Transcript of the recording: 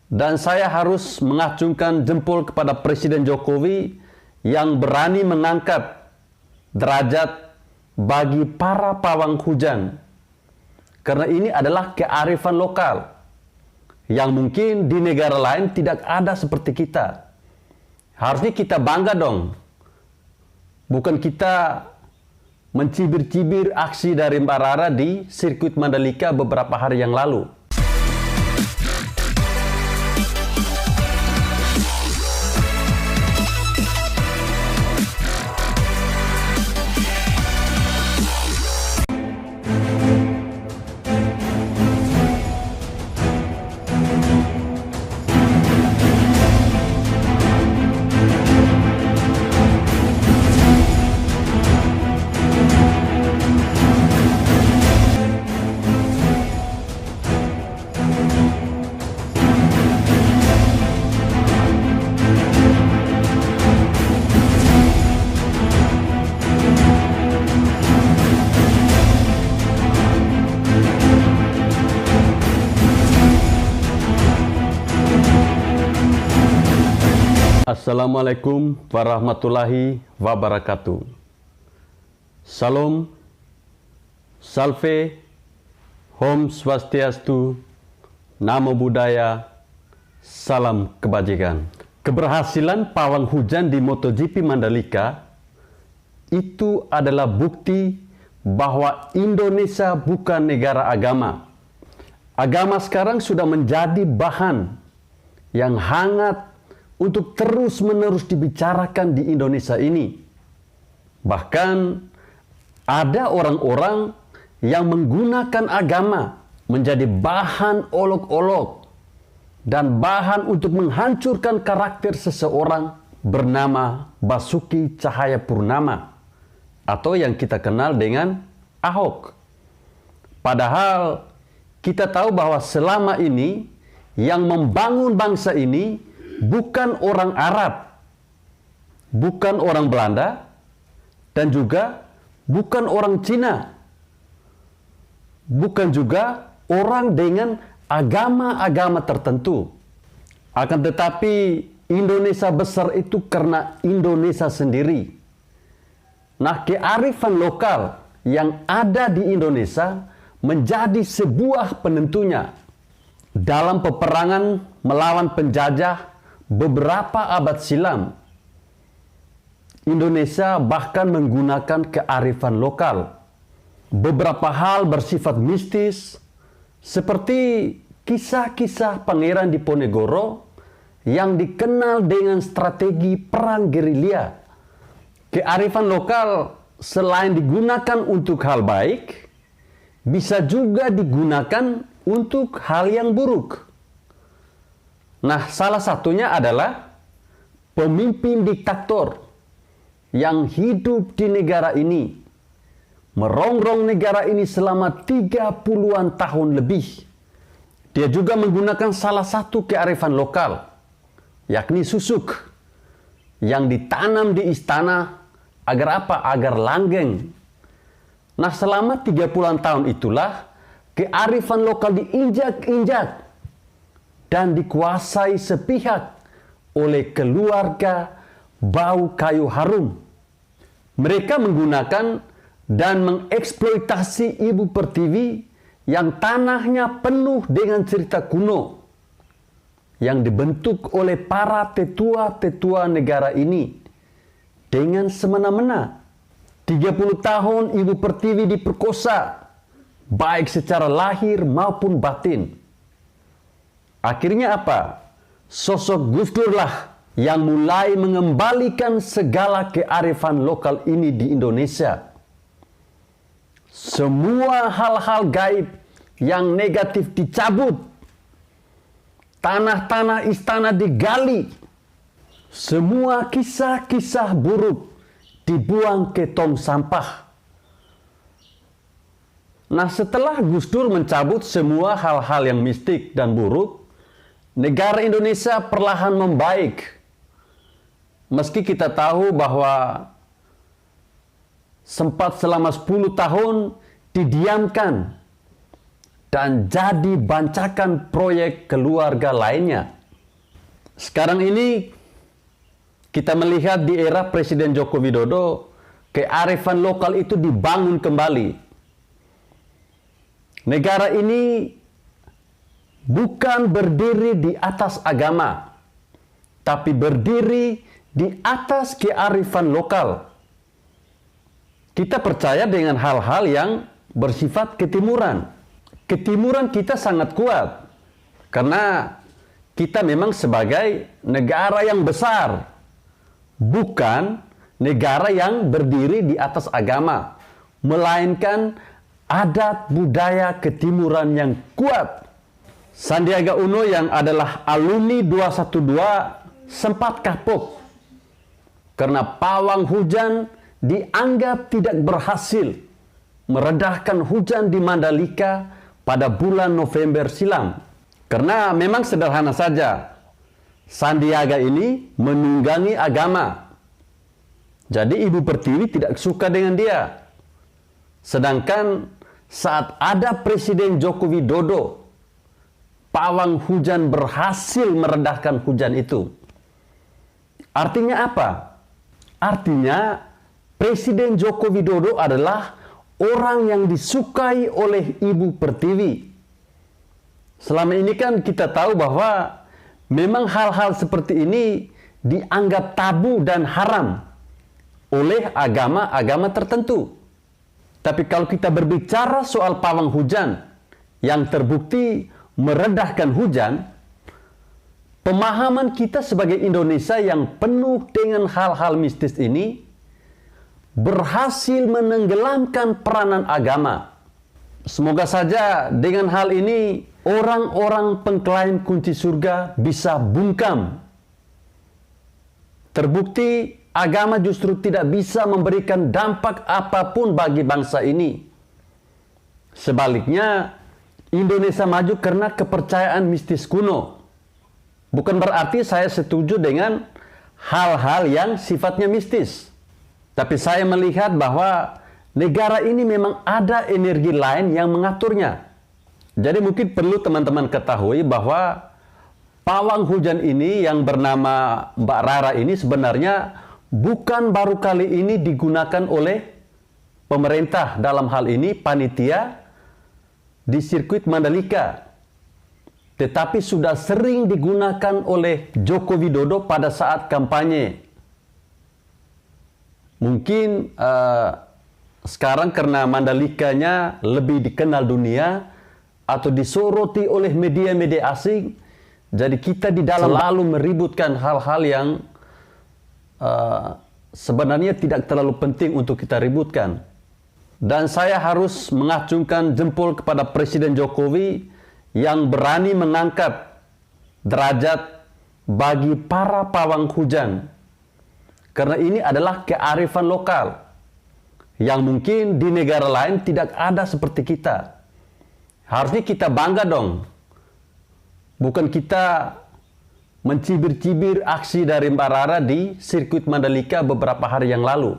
Dan saya harus mengacungkan jempol kepada Presiden Jokowi yang berani mengangkat derajat bagi para pawang hujan. Karena ini adalah kearifan lokal yang mungkin di negara lain tidak ada seperti kita. Harusnya kita bangga dong. Bukan kita mencibir-cibir aksi dari Mbak Rara di sirkuit Mandalika beberapa hari yang lalu. Assalamualaikum warahmatullahi wabarakatuh. Salam, salve, Om Swastiastu, Namo Buddhaya, salam kebajikan. Keberhasilan pawang hujan di MotoGP Mandalika itu adalah bukti bahwa Indonesia bukan negara agama. Agama sekarang sudah menjadi bahan yang hangat untuk terus-menerus dibicarakan di Indonesia ini. Bahkan ada orang-orang yang menggunakan agama menjadi bahan olok-olok dan bahan untuk menghancurkan karakter seseorang bernama Basuki Cahayapurnama atau yang kita kenal dengan Ahok. Padahal kita tahu bahwa selama ini yang membangun bangsa ini bukan orang Arab, bukan orang Belanda, dan juga bukan orang Cina, bukan juga orang dengan agama-agama tertentu. Akan tetapi Indonesia besar itu karena Indonesia sendiri. Nah, kearifan lokal yang ada di Indonesia menjadi sebuah penentunya. Dalam peperangan melawan penjajah beberapa abad silam, Indonesia bahkan menggunakan kearifan lokal. Beberapa hal bersifat mistis, seperti kisah-kisah Pangeran Diponegoro yang dikenal dengan strategi perang gerilya. Kearifan lokal selain digunakan untuk hal baik, bisa juga digunakan untuk hal yang buruk. Nah, salah satunya adalah pemimpin diktator yang hidup di negara ini, merongrong negara ini selama 30-an tahun lebih. Dia juga menggunakan salah satu kearifan lokal, yakni susuk, yang ditanam di istana agar apa? Agar langgeng. Nah, selama 30-an tahun itulah kearifan lokal diinjak-injak dan dikuasai sepihak oleh keluarga Bau Kayu Harum. Mereka menggunakan dan mengeksploitasi Ibu Pertiwi yang tanahnya penuh dengan cerita kuno yang dibentuk oleh para tetua-tetua negara ini dengan semena-mena. 30 tahun Ibu Pertiwi diperkosa, baik secara lahir maupun batin. Akhirnya apa? Sosok Gus Dur lah yang mulai mengembalikan segala kearifan lokal ini di Indonesia. Semua hal-hal gaib yang negatif dicabut. Tanah-tanah istana digali. Semua kisah-kisah buruk dibuang ke tong sampah. Nah, setelah Gus Dur mencabut semua hal-hal yang mistik dan buruk, negara Indonesia perlahan membaik. Meski kita tahu bahwa sempat selama 10 tahun didiamkan dan jadi bancakan proyek keluarga lainnya. Sekarang ini kita melihat di era Presiden Joko Widodo, kearifan lokal itu dibangun kembali. Negara ini bukan berdiri di atas agama, tapi berdiri di atas kearifan lokal. Kita percaya dengan hal-hal yang bersifat ketimuran. Ketimuran kita sangat kuat, karena kita memang sebagai negara yang besar, bukan negara yang berdiri di atas agama, melainkan adat budaya ketimuran yang kuat. Sandiaga Uno yang adalah alumni 212 sempat kapok karena pawang hujan dianggap tidak berhasil meredahkan hujan di Mandalika pada bulan November silam. Karena memang sederhana saja, Sandiaga ini menunggangi agama. Jadi Ibu Pertiwi tidak suka dengan dia. Sedangkan saat ada Presiden Joko Widodo, pawang hujan berhasil meredahkan hujan itu. Artinya apa? Artinya Presiden Joko Widodo adalah orang yang disukai oleh Ibu Pertiwi. Selama ini kan kita tahu bahwa memang hal-hal seperti ini dianggap tabu dan haram oleh agama-agama tertentu. Tapi kalau kita berbicara soal pawang hujan yang terbukti meredahkan hujan, pemahaman kita sebagai Indonesia yang penuh dengan hal-hal mistis ini berhasil menenggelamkan peranan agama. Semoga saja dengan hal ini orang-orang pengklaim kunci surga bisa bungkam. Terbukti agama justru tidak bisa memberikan dampak apapun bagi bangsa ini. Sebaliknya, Indonesia maju karena kepercayaan mistis kuno. Bukan berarti saya setuju dengan hal-hal yang sifatnya mistis. Tapi saya melihat bahwa negara ini memang ada energi lain yang mengaturnya. Jadi mungkin perlu teman-teman ketahui bahwa pawang hujan ini yang bernama Mbak Rara ini sebenarnya bukan baru kali ini digunakan oleh pemerintah, dalam hal ini panitia di sirkuit Mandalika. Tetapi sudah sering digunakan oleh Joko Widodo pada saat kampanye. Mungkin sekarang karena Mandalikanya lebih dikenal dunia atau disoroti oleh media-media asing, jadi kita di dalam selalu meributkan hal-hal yang sebenarnya tidak terlalu penting untuk kita ributkan. Dan saya harus mengacungkan jempol kepada Presiden Jokowi yang berani mengangkat derajat bagi para pawang hujan. Karena ini adalah kearifan lokal yang mungkin di negara lain tidak ada seperti kita. Harusnya kita bangga dong. Bukan kita mencibir-cibir aksi dari Mbak Rara di sirkuit Mandalika beberapa hari yang lalu.